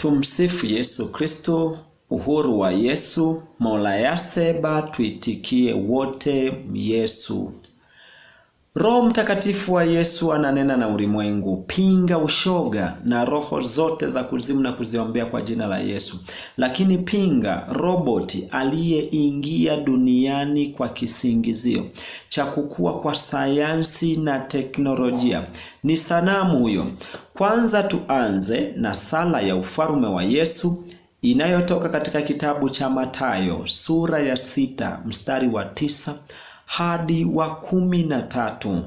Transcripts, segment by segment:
Tumsifu Yesu Kristo. Uhuru wa Yesu. Mola yaseba tuitikie wote Yesu. Roho Mtakatifu wa Yesu ananena na ulimwengu. Pinga ushoga na roho zote za kuzimu na kuziombea kwa jina la Yesu. Lakini pinga roboti aliyeingia duniani kwa kisingizio cha kukua kwa sayansi na teknolojia. Ni sanamu huyo. Kwanza tuanze na sala ya ufalme wa Yesu inayotoka katika kitabu cha Mathayo sura ya 6 mstari wa 9 hadi wa 13.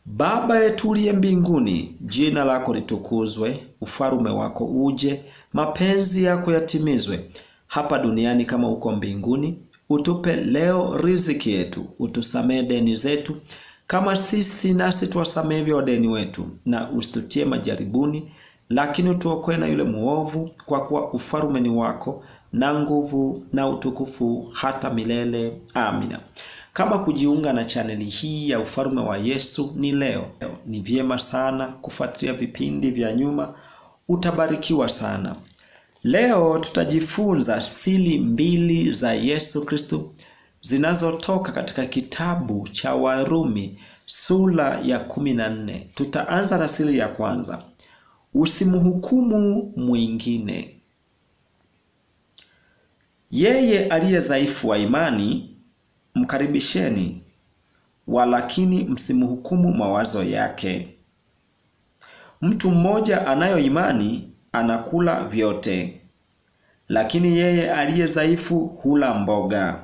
Baba yetu uliye mbinguni, jina lako litukuzwe, ufalme wako uje, mapenzi yako yatimizwe hapa duniani kama huko mbinguni. Utupe leo riziki yetu, utusamee deni zetu kama sisi nasi tuwasamee wadeni wetu, na usitutie majaribuni, lakini utuokoe na yule muovu, kwa kuwa ufalme ni wako na nguvu na utukufu hata milele. Amina. Kama kujiunga na chaneli hii ya ufalme wa Yesu ni leo, ni vyema sana kufuatilia vipindi vya nyuma, utabarikiwa sana. Leo tutajifunza siri 2 za Yesu Kristo zinazotoka katika kitabu cha Warumi sura ya 14. Tutaanza na siri ya kwanza. Usimhukumu mwingine. Yeye aliye dhaifu wa imani mkaribisheni, walakini msimhukumu mawazo yake. Mtu mmoja anayo imani anakula vyote, lakini yeye aliye dhaifu hula mboga.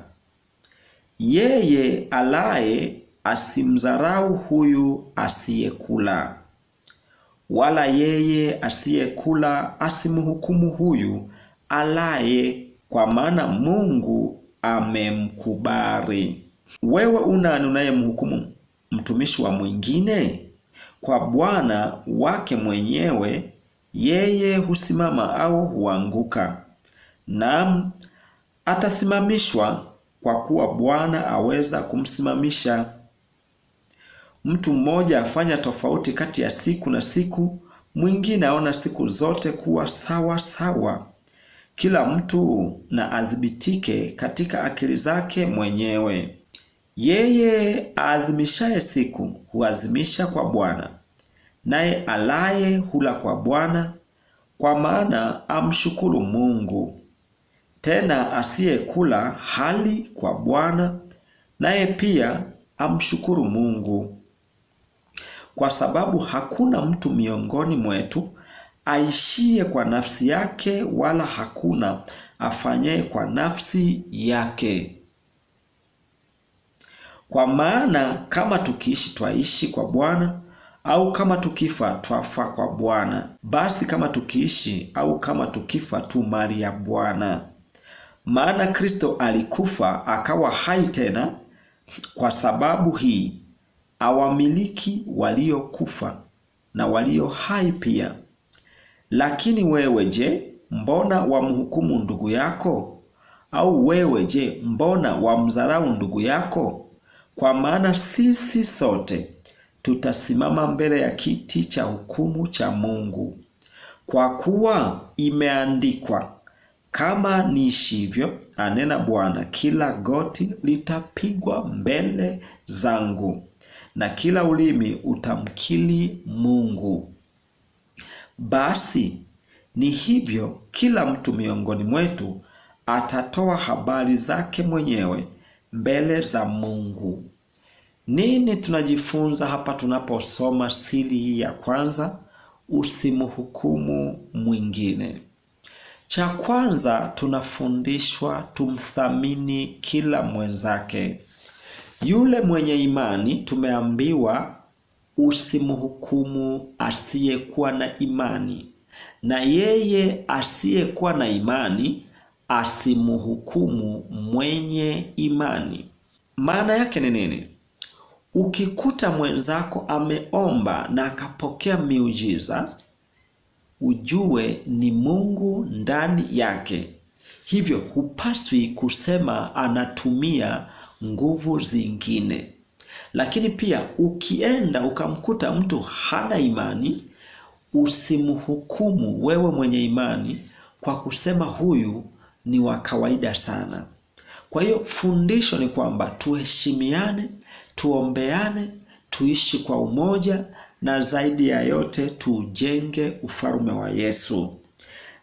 Yeye alaye asimdharau huyu asiyekula, wala yeye asiyekula asimhukumu huyu alaye, kwa maana Mungu amemkubali. Wewe unani unayemhukumu mtumishi wa mwingine? Kwa Bwana wake mwenyewe yeye husimama au huanguka, naam, atasimamishwa, kwa kuwa Bwana aweza kumsimamisha. Mtu mmoja afanya tofauti kati ya siku na siku, mwingine aona siku zote kuwa sawa sawa. Kila mtu na adhibitike katika akili zake mwenyewe. Yeye aadhimishaye siku huadhimisha kwa Bwana, naye alaye hula kwa Bwana, kwa maana amshukuru Mungu. Tena asiyekula hali kwa Bwana, naye pia amshukuru Mungu. Kwa sababu hakuna mtu miongoni mwetu aishie kwa nafsi yake, wala hakuna afanyaye kwa nafsi yake. Kwa maana kama tukiishi twaishi kwa Bwana, au kama tukifa twafa kwa Bwana. Basi kama tukiishi au kama tukifa tu mali ya Bwana. Maana Kristo alikufa akawa hai tena, kwa sababu hii awamiliki waliokufa na walio hai pia. Lakini wewe je, mbona wamhukumu ndugu yako? Au wewe je, mbona wamdharau ndugu yako? Kwa maana sisi sote tutasimama mbele ya kiti cha hukumu cha Mungu. Kwa kuwa imeandikwa, kama niishivyo, anena Bwana, kila goti litapigwa mbele zangu, na kila ulimi utamkiri Mungu. Basi ni hivyo, kila mtu miongoni mwetu atatoa habari zake mwenyewe mbele za Mungu. Nini tunajifunza hapa tunaposoma siri hii ya kwanza? Usimhukumu mwingine. Cha kwanza, tunafundishwa tumthamini kila mwenzake. Yule mwenye imani tumeambiwa usimhukumu asiyekuwa na imani, na yeye asiyekuwa na imani asimhukumu mwenye imani. Maana yake ni nini? Ukikuta mwenzako ameomba na akapokea miujiza, ujue ni Mungu ndani yake. Hivyo hupaswi kusema anatumia nguvu zingine. Lakini pia ukienda ukamkuta mtu hana imani, usimhukumu wewe mwenye imani kwa kusema huyu ni wa kawaida sana. Kwa hiyo fundisho ni kwamba tuheshimiane, tuombeane, tuishi kwa umoja, na zaidi ya yote tujenge ufalme wa Yesu.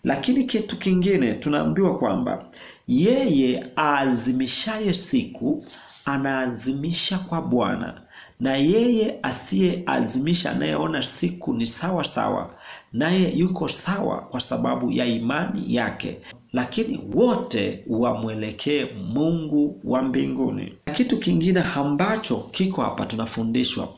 Lakini kitu kingine tunaambiwa kwamba yeye aazimishaye siku anaazimisha kwa Bwana, na yeye asiyeazimisha anayeona siku ni sawa sawa, naye yuko sawa kwa sababu ya imani yake, lakini wote wamwelekee Mungu wa mbinguni. Kitu kingine ambacho kiko hapa tunafundishwa,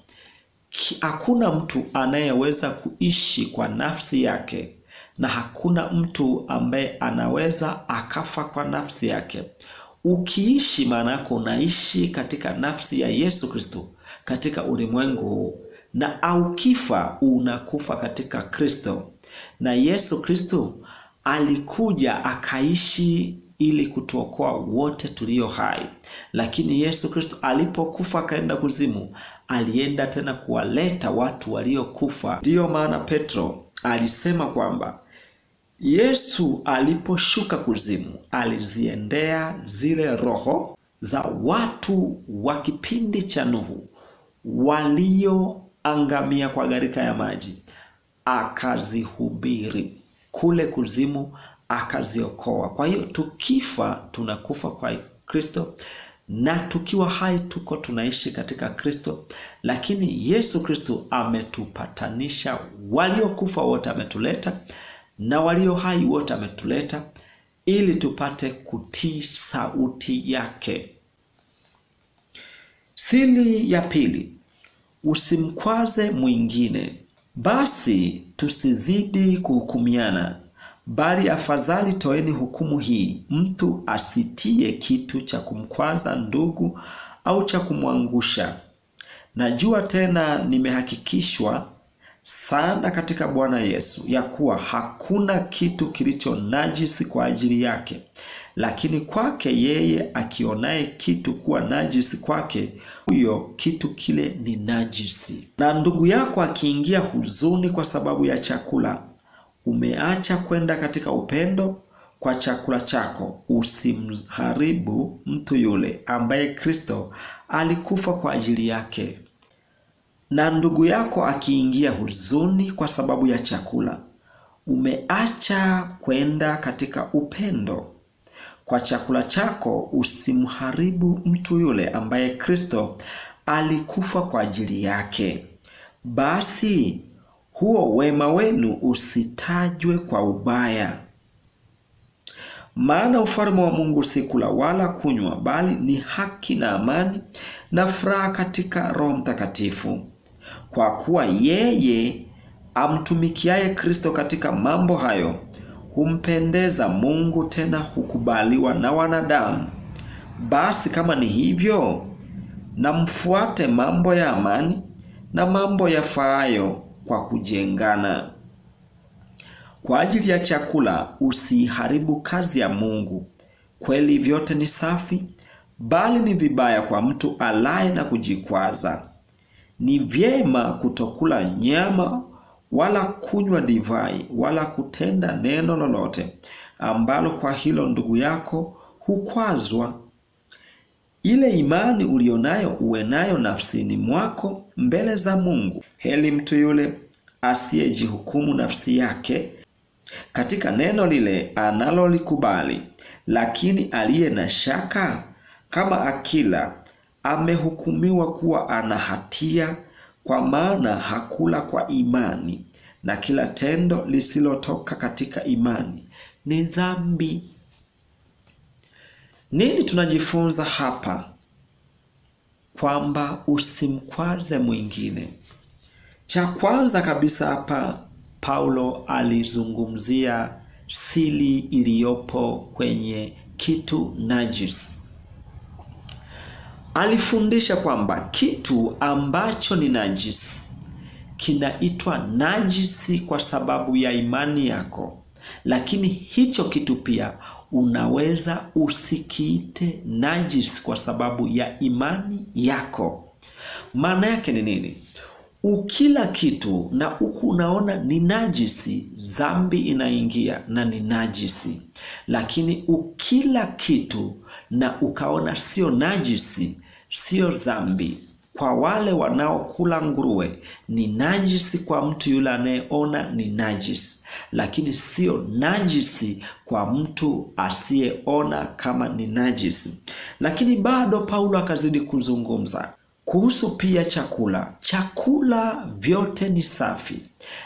hakuna mtu anayeweza kuishi kwa nafsi yake, na hakuna mtu ambaye anaweza akafa kwa nafsi yake. Ukiishi maana yako unaishi katika nafsi ya Yesu Kristo katika ulimwengu huu, na au kifa unakufa katika Kristo. Na Yesu Kristo alikuja akaishi ili kutuokoa wote tulio hai. Lakini Yesu Kristo alipokufa akaenda kuzimu, alienda tena kuwaleta watu waliokufa. Ndiyo maana Petro alisema kwamba Yesu aliposhuka kuzimu aliziendea zile roho za watu wa kipindi cha Nuhu walioangamia kwa gharika ya maji, akazihubiri kule kuzimu, akaziokoa. Kwa hiyo tukifa tunakufa kwa Kristo, na tukiwa hai tuko tunaishi katika Kristo. Lakini Yesu Kristo ametupatanisha, waliokufa wote ametuleta, na walio hai wote ametuleta, ili tupate kutii sauti yake. Siri ya pili, usimkwaze mwingine. Basi tusizidi kuhukumiana, bali afadhali toeni hukumu hii, mtu asitie kitu cha kumkwaza ndugu au cha kumwangusha. Najua tena nimehakikishwa sana katika Bwana Yesu ya kuwa hakuna kitu kilicho najisi kwa ajili yake, lakini kwake yeye akionaye kitu kuwa najisi kwake, huyo kitu kile ni najisi. Na ndugu yako akiingia huzuni kwa sababu ya chakula, umeacha kwenda katika upendo kwa chakula chako, usimharibu mtu yule ambaye Kristo alikufa kwa ajili yake. Na ndugu yako akiingia huzuni kwa sababu ya chakula, umeacha kwenda katika upendo kwa chakula chako, usimharibu mtu yule ambaye Kristo alikufa kwa ajili yake. Basi huo wema wenu usitajwe kwa ubaya. Maana ufalme wa Mungu si kula wala kunywa, bali ni haki na amani na furaha katika Roho Mtakatifu. Kwa kuwa yeye amtumikiaye Kristo katika mambo hayo humpendeza Mungu, tena hukubaliwa na wanadamu. Basi kama ni hivyo, na mfuate mambo ya amani na mambo yafaayo kwa kujengana. Kwa ajili ya chakula usiharibu kazi ya Mungu. Kweli vyote ni safi, bali ni vibaya kwa mtu alaye na kujikwaza. Ni vyema kutokula nyama wala kunywa divai wala kutenda neno lolote ambalo kwa hilo ndugu yako hukwazwa. Ile imani ulionayo uwe nayo nafsini mwako mbele za Mungu. Heri mtu yule asiyejihukumu nafsi yake katika neno lile analolikubali. Lakini aliye na shaka, kama akila, amehukumiwa kuwa ana hatia, kwa maana hakula kwa imani, na kila tendo lisilotoka katika imani ni dhambi. Nini tunajifunza hapa? Kwamba usimkwaze mwingine. Cha kwanza kabisa hapa Paulo alizungumzia siri iliyopo kwenye kitu najisi. Alifundisha kwamba kitu ambacho ni najisi kinaitwa najisi kwa sababu ya imani yako, lakini hicho kitu pia unaweza usikiite najisi kwa sababu ya imani yako. Maana yake ni nini? ukila kitu na huku unaona ni najisi, dhambi inaingia na ni najisi. Lakini ukila kitu na ukaona sio najisi, sio dhambi, kwa wale wanaokula nguruwe ni najisi kwa mtu yule anayeona ni najisi, lakini sio najisi kwa mtu asiyeona kama ni najisi. Lakini bado Paulo akazidi kuzungumza kuhusu pia chakula. Chakula vyote ni safi,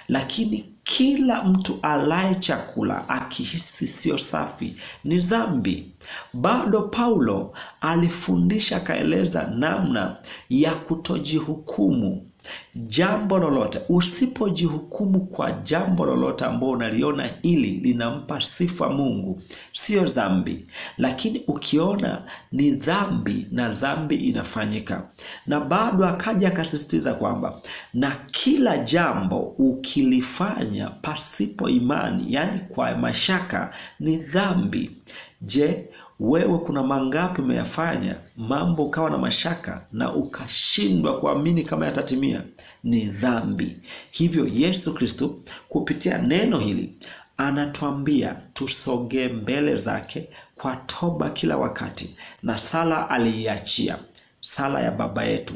lakini kila mtu alaye chakula akihisi sio safi ni dhambi. Bado Paulo alifundisha, akaeleza namna ya kutojihukumu jambo lolote. Usipojihukumu kwa jambo lolote ambalo unaliona hili linampa sifa Mungu, sio dhambi. Lakini ukiona ni dhambi, na dhambi inafanyika. Na bado akaja akasisitiza kwamba na kila jambo ukilifanya pasipo imani, yani kwa mashaka, ni dhambi. Je, wewe kuna mangapi umeyafanya mambo ukawa na mashaka na ukashindwa kuamini kama yatatimia? Ni dhambi. Hivyo Yesu Kristo kupitia neno hili anatuambia tusogee mbele zake kwa toba kila wakati, na sala aliiachia, sala ya Baba yetu,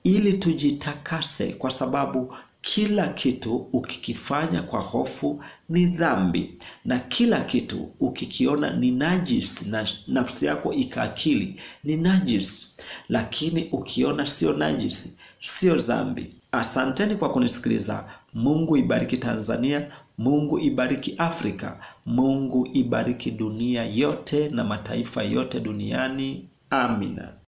ili tujitakase, kwa sababu kila kitu ukikifanya kwa hofu ni dhambi, na kila kitu ukikiona ni najisi na nafsi yako ikaakili ni najisi, lakini ukiona sio najisi, sio dhambi. Asanteni kwa kunisikiliza. Mungu ibariki Tanzania, Mungu ibariki Afrika, Mungu ibariki dunia yote na mataifa yote duniani. Amina.